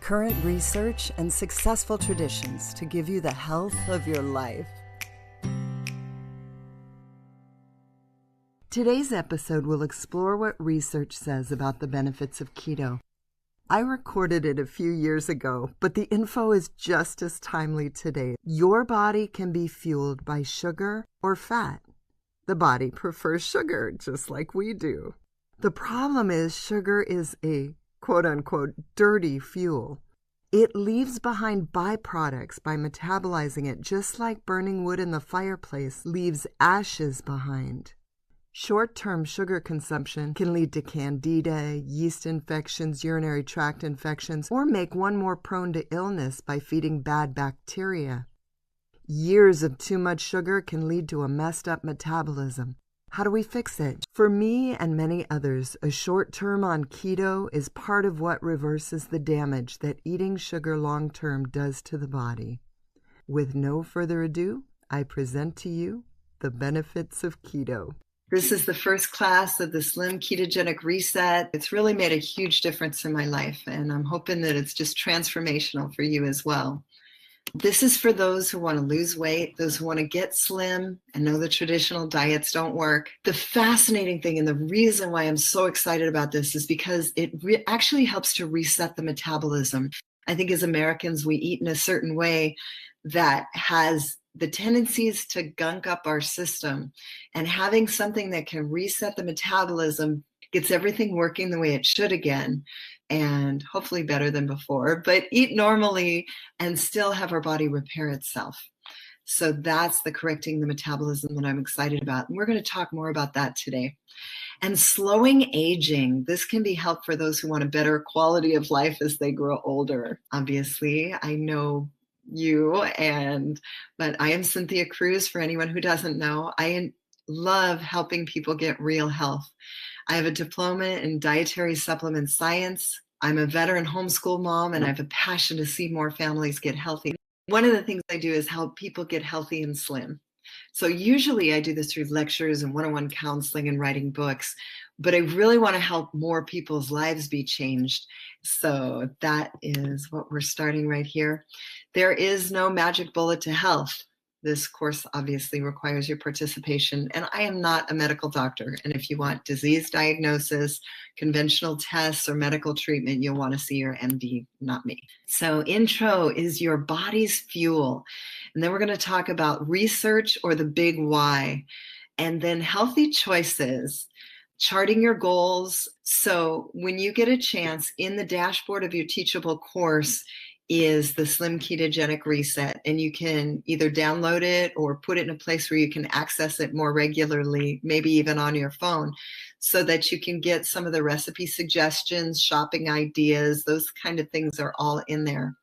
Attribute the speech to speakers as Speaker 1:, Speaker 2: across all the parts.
Speaker 1: current research, and successful traditions to give you the health of your life. Today's episode will explore what research says about the benefits of keto. I recorded it a few years ago, but the info is just as timely today. Your body can be fueled by sugar or fat. The body prefers sugar, just like we do. The problem is sugar is a quote-unquote dirty fuel. It leaves behind byproducts by metabolizing it, just like burning wood in the fireplace leaves ashes behind. Short-term sugar consumption can lead to candida, yeast infections, urinary tract infections, or make one more prone to illness by feeding bad bacteria. Years of too much sugar can lead to a messed up metabolism. How do we fix it? For me and many others, a short term on keto is part of what reverses the damage that eating sugar long-term does to the body. With no further ado, I present to you the benefits of keto. This is the first class of the Slim Ketogenic Reset. It's really made a huge difference in my life, and I'm hoping that it's just transformational for you as well. This is for those who want to lose weight, those who want to get slim and know the traditional diets don't work. The fascinating thing and the reason why I'm so excited about this is because it actually helps to reset the metabolism. I think as Americans, we eat in a certain way that has the tendencies to gunk up our system, and having something that can reset the metabolism gets everything working the way it should again, and hopefully better than before, but eat normally and still have our body repair itself. So that's the correcting the metabolism that I'm excited about. And we're going to talk more about that today. And slowing aging. This can be helpful for those who want a better quality of life as they grow older. Obviously, I know but I am Cynthia Cruz, for anyone who doesn't know. I love helping people get real health. I have a diploma in dietary supplement science. I'm a veteran homeschool mom, and I have a passion to see more families get healthy. One of the things I do is help people get healthy and slim. So usually I do this through lectures and one-on-one counseling and writing books, but I really want to help more people's lives be changed. So that is what we're starting right here. There is no magic bullet to health. This course obviously requires your participation, and I am not a medical doctor. And if you want disease diagnosis, conventional tests, or medical treatment, you'll want to see your MD, not me. So intro is your body's fuel. And then we're going to talk about research, or the big why, and then healthy choices, charting your goals. So when you get a chance, in the dashboard of your teachable course is the Slim Ketogenic Reset, and you can either download it or put it in a place where you can access it more regularly, maybe even on your phone, so that you can get some of the recipe suggestions, shopping ideas, those kind of things are all in there.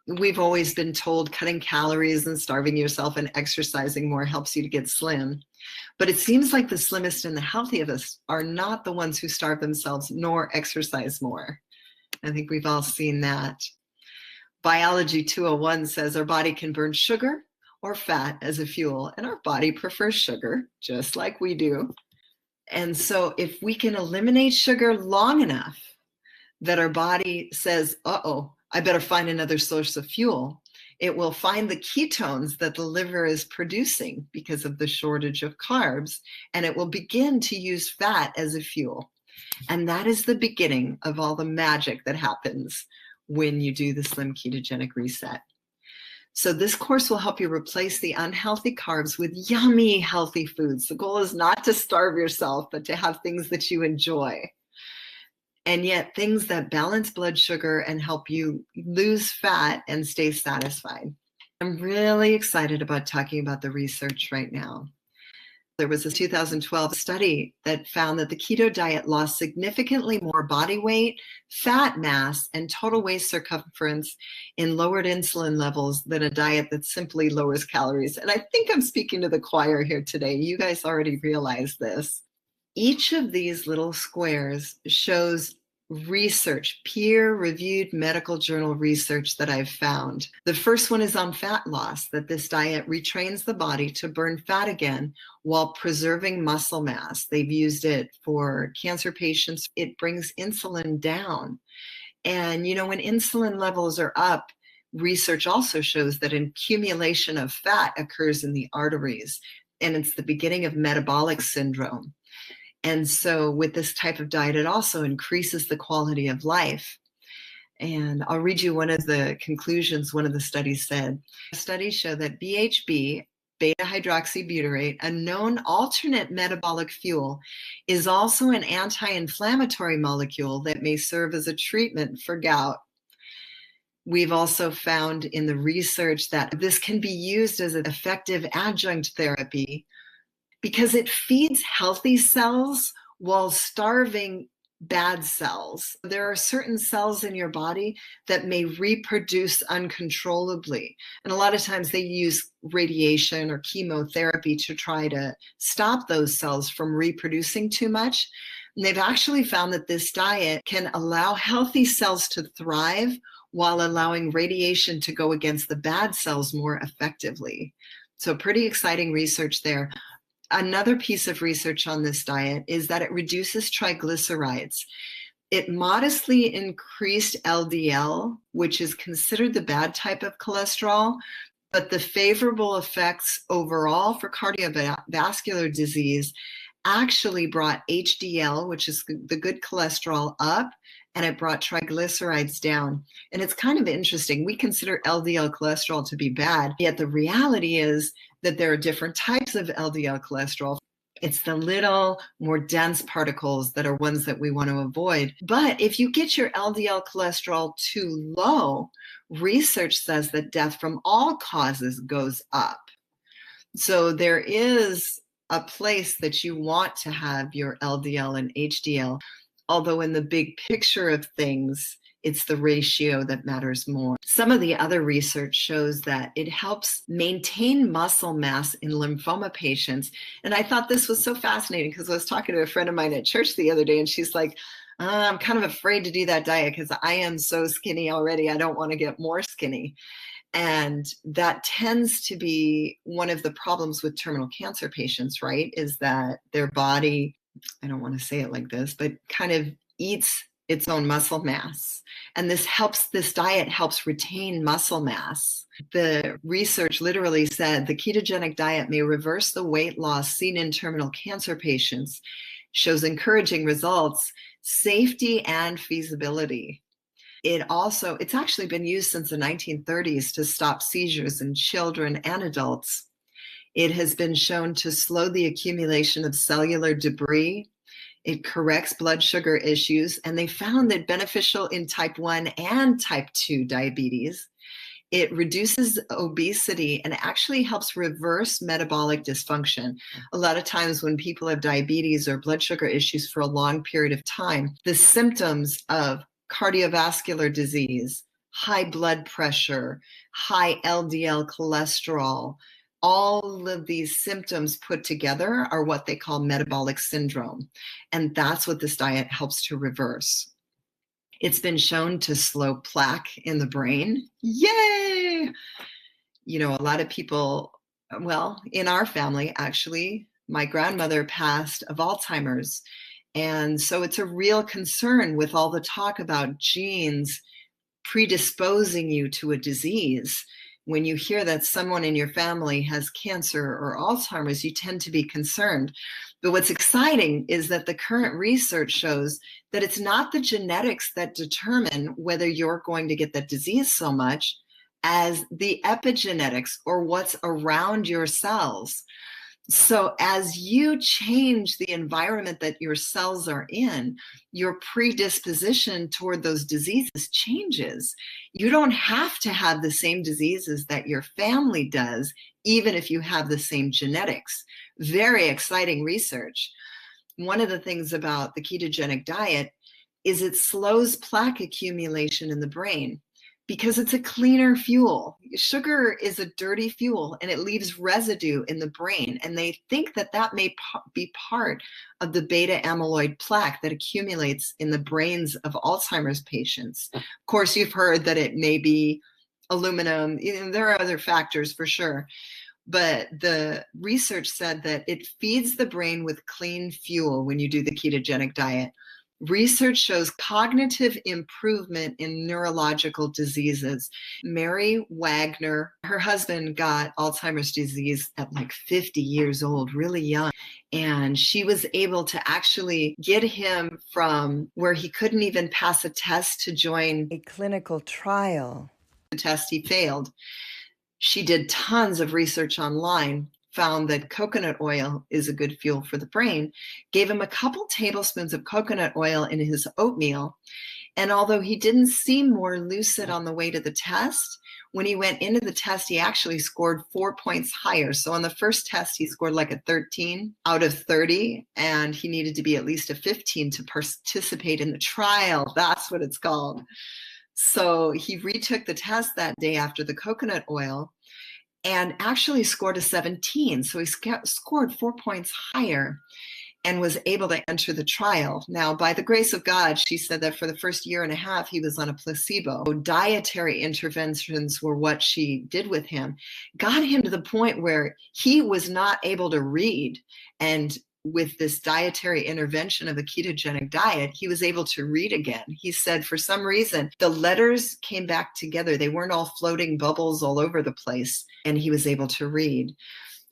Speaker 1: We've always been told cutting calories and starving yourself and exercising more helps you to get slim. But it seems like the slimmest and the healthiest of us are not the ones who starve themselves nor exercise more. I think we've all seen that. Biology 201 says our body can burn sugar or fat as a fuel, and our body prefers sugar, just like we do. And so if we can eliminate sugar long enough that our body says, I better find another source of fuel, it will find the ketones that the liver is producing because of the shortage of carbs, and it will begin to use fat as a fuel. And that is the beginning of all the magic that happens when you do the Slim Ketogenic Reset. So this course will help you replace the unhealthy carbs with yummy, healthy foods. The goal is not to starve yourself, but to have things that you enjoy. And yet things that balance blood sugar and help you lose fat and stay satisfied. I'm really excited about talking about the research right now. There was a 2012 study that found that the keto diet lost significantly more body weight, fat mass, and total waist circumference in lowered insulin levels than a diet that simply lowers calories. And I think I'm speaking to the choir here today. You guys already realize this. Each of these little squares shows research, peer-reviewed medical journal research that I've found. The first one is on fat loss, that this diet retrains the body to burn fat again while preserving muscle mass. They've used it for cancer patients. It brings insulin down. And, when insulin levels are up, research also shows that an accumulation of fat occurs in the arteries, and it's the beginning of metabolic syndrome. And so with this type of diet, it also increases the quality of life. And I'll read you one of the conclusions one of the studies said. Studies show that BHB, beta-hydroxybutyrate, a known alternate metabolic fuel, is also an anti-inflammatory molecule that may serve as a treatment for gout. We've also found in the research that this can be used as an effective adjunct therapy because it feeds healthy cells while starving bad cells. There are certain cells in your body that may reproduce uncontrollably. And a lot of times they use radiation or chemotherapy to try to stop those cells from reproducing too much. And they've actually found that this diet can allow healthy cells to thrive while allowing radiation to go against the bad cells more effectively. So pretty exciting research there. Another piece of research on this diet is that it reduces triglycerides. It modestly increased LDL, which is considered the bad type of cholesterol, but the favorable effects overall for cardiovascular disease actually brought HDL, which is the good cholesterol, up, and it brought triglycerides down. And it's kind of interesting. We consider LDL cholesterol to be bad, yet the reality is that there are different types of LDL cholesterol. It's the little more dense particles that are ones that we want to avoid. But if you get your LDL cholesterol too low, research says that death from all causes goes up. So there is a place that you want to have your LDL and HDL, although in the big picture of things, it's the ratio that matters more. Some of the other research shows that it helps maintain muscle mass in lymphoma patients. And I thought this was so fascinating because I was talking to a friend of mine at church the other day, and she's like, I'm kind of afraid to do that diet because I am so skinny already. I don't want to get more skinny. And that tends to be one of the problems with terminal cancer patients, right? Is that their body, I don't want to say it like this, but kind of eats its own muscle mass. And this diet helps retain muscle mass. The research literally said the ketogenic diet may reverse the weight loss seen in terminal cancer patients, shows encouraging results, safety and feasibility. It's actually been used since the 1930s to stop seizures in children and adults. It has been shown to slow the accumulation of cellular debris. It corrects blood sugar issues, and they found that beneficial in type 1 and type 2 diabetes. It reduces obesity and actually helps reverse metabolic dysfunction. A lot of times when people have diabetes or blood sugar issues for a long period of time, the symptoms of cardiovascular disease, high blood pressure, high LDL cholesterol, all of these symptoms put together are what they call metabolic syndrome. And that's what this diet helps to reverse. It's been shown to slow plaque in the brain. Yay! A lot of people, well, in our family, actually, my grandmother passed of Alzheimer's. And so it's a real concern with all the talk about genes predisposing you to a disease. When you hear that someone in your family has cancer or Alzheimer's, you tend to be concerned. But what's exciting is that the current research shows that it's not the genetics that determine whether you're going to get that disease so much as the epigenetics, or what's around your cells. So as you change the environment that your cells are in, your predisposition toward those diseases changes. You don't have to have the same diseases that your family does, even if you have the same genetics. Very exciting research. One of the things about the ketogenic diet is it slows plaque accumulation in the brain, because it's a cleaner fuel. Sugar is a dirty fuel, and it leaves residue in the brain. And they think that that may be part of the beta amyloid plaque that accumulates in the brains of Alzheimer's patients. Of course, you've heard that it may be aluminum. There are other factors for sure. But the research said that it feeds the brain with clean fuel when you do the ketogenic diet. Research shows cognitive improvement in neurological diseases. Mary Wagner, her husband got Alzheimer's disease at like 50 years old, really young. And she was able to actually get him from where he couldn't even pass a test to join
Speaker 2: a clinical trial.
Speaker 1: The test he failed. She did tons of research online, found that coconut oil is a good fuel for the brain, gave him a couple tablespoons of coconut oil in his oatmeal. And although he didn't seem more lucid on the way to the test, when he went into the test, he actually scored 4 points higher. So on the first test, he scored like a 13 out of 30, and he needed to be at least a 15 to participate in the trial. That's what it's called. So he retook the test that day after the coconut oil and actually scored a 17. So he scored 4 points higher and was able to enter the trial. Now, by the grace of God, she said that for the first year and a half, he was on a placebo. Dietary interventions were what she did with him, got him to the point where he was not able to read. And with this dietary intervention of a ketogenic diet, he was able to read again. He said for some reason, the letters came back together. They weren't all floating bubbles all over the place, and he was able to read.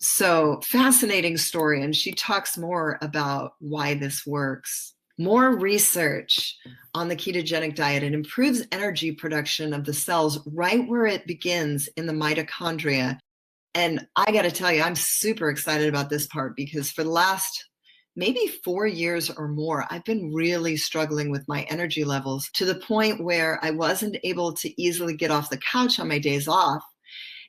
Speaker 1: So fascinating story. And she talks more about why this works. More research on the ketogenic diet. It improves energy production of the cells right where it begins in the mitochondria. And I got to tell you, I'm super excited about this part because for the last maybe 4 years or more, I've been really struggling with my energy levels to the point where I wasn't able to easily get off the couch on my days off.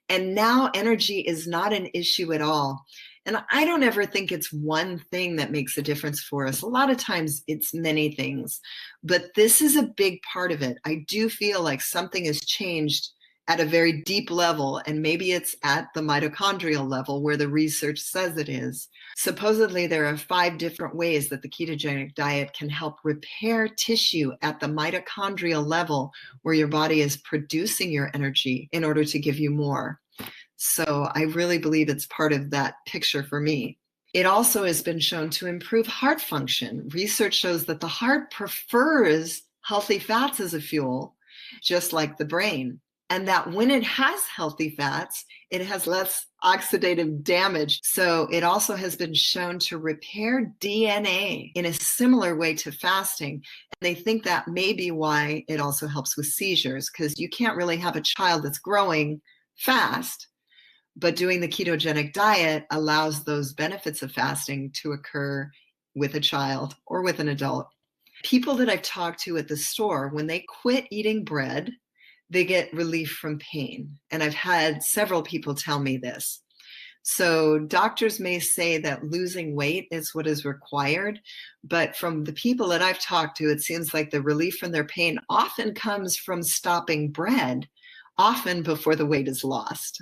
Speaker 1: And now energy is not an issue at all. And I don't ever think it's one thing that makes a difference for us. A lot of times it's many things, but this is a big part of it. I do feel like something has changed at a very deep level, and maybe it's at the mitochondrial level where the research says it is. Supposedly, there are 5 different ways that the ketogenic diet can help repair tissue at the mitochondrial level where your body is producing your energy in order to give you more. So I really believe it's part of that picture for me. It also has been shown to improve heart function. Research shows that the heart prefers healthy fats as a fuel, just like the brain. And that when it has healthy fats, it has less oxidative damage. So it also has been shown to repair DNA in a similar way to fasting. And they think that may be why it also helps with seizures, because you can't really have a child that's growing fast, but doing the ketogenic diet allows those benefits of fasting to occur with a child or with an adult. People that I've talked to at the store, when they quit eating bread, they get relief from pain. And I've had several people tell me this. So doctors may say that losing weight is what is required, but from the people that I've talked to, it seems like the relief from their pain often comes from stopping bread, often before the weight is lost.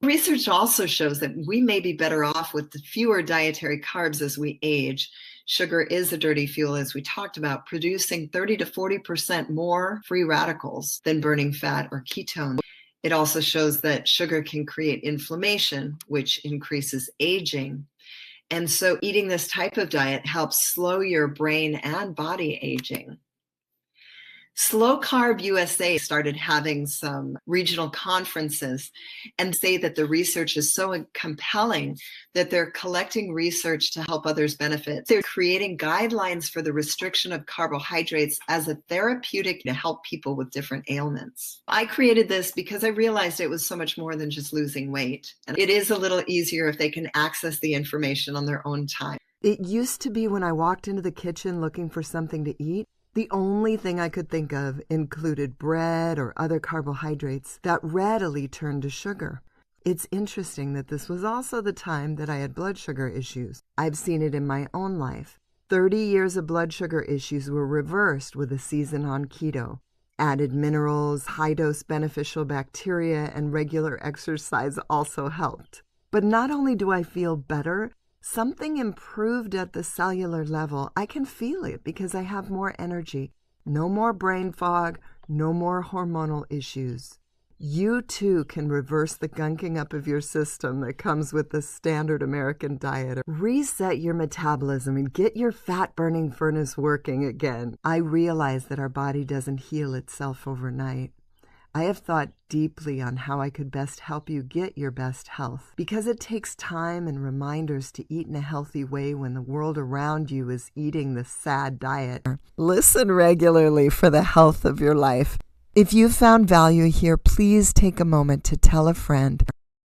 Speaker 1: Research also shows that we may be better off with fewer dietary carbs as we age. Sugar is a dirty fuel, as we talked about, producing 30 to 40% more free radicals than burning fat or ketones. It also shows that sugar can create inflammation, which increases aging. And so eating this type of diet helps slow your brain and body aging. Slow Carb USA started having some regional conferences and say that the research is so compelling that they're collecting research to help others benefit. They're creating guidelines for the restriction of carbohydrates as a therapeutic to help people with different ailments. I created this because I realized it was so much more than just losing weight. And it is a little easier if they can access the information on their own time.
Speaker 2: It used to be when I walked into the kitchen looking for something to eat, the only thing I could think of included bread or other carbohydrates that readily turned to sugar. It's interesting that this was also the time that I had blood sugar issues. I've seen it in my own life. 30 years of blood sugar issues were reversed with a season on keto. Added minerals, high-dose beneficial bacteria, and regular exercise also helped. But not only do I feel better, something improved at the cellular level. I can feel it because I have more energy. No more brain fog, no more hormonal issues. you too can reverse the gunking up of your system that comes with the standard American diet. Reset your metabolism and get your fat-burning furnace working again. I realize that our body doesn't heal itself overnight. I have thought deeply on how I could best help you get your best health, because it takes time and reminders to eat in a healthy way when the world around you is eating the sad diet. Listen regularly for the health of your life. If you found value here, please take a moment to tell a friend.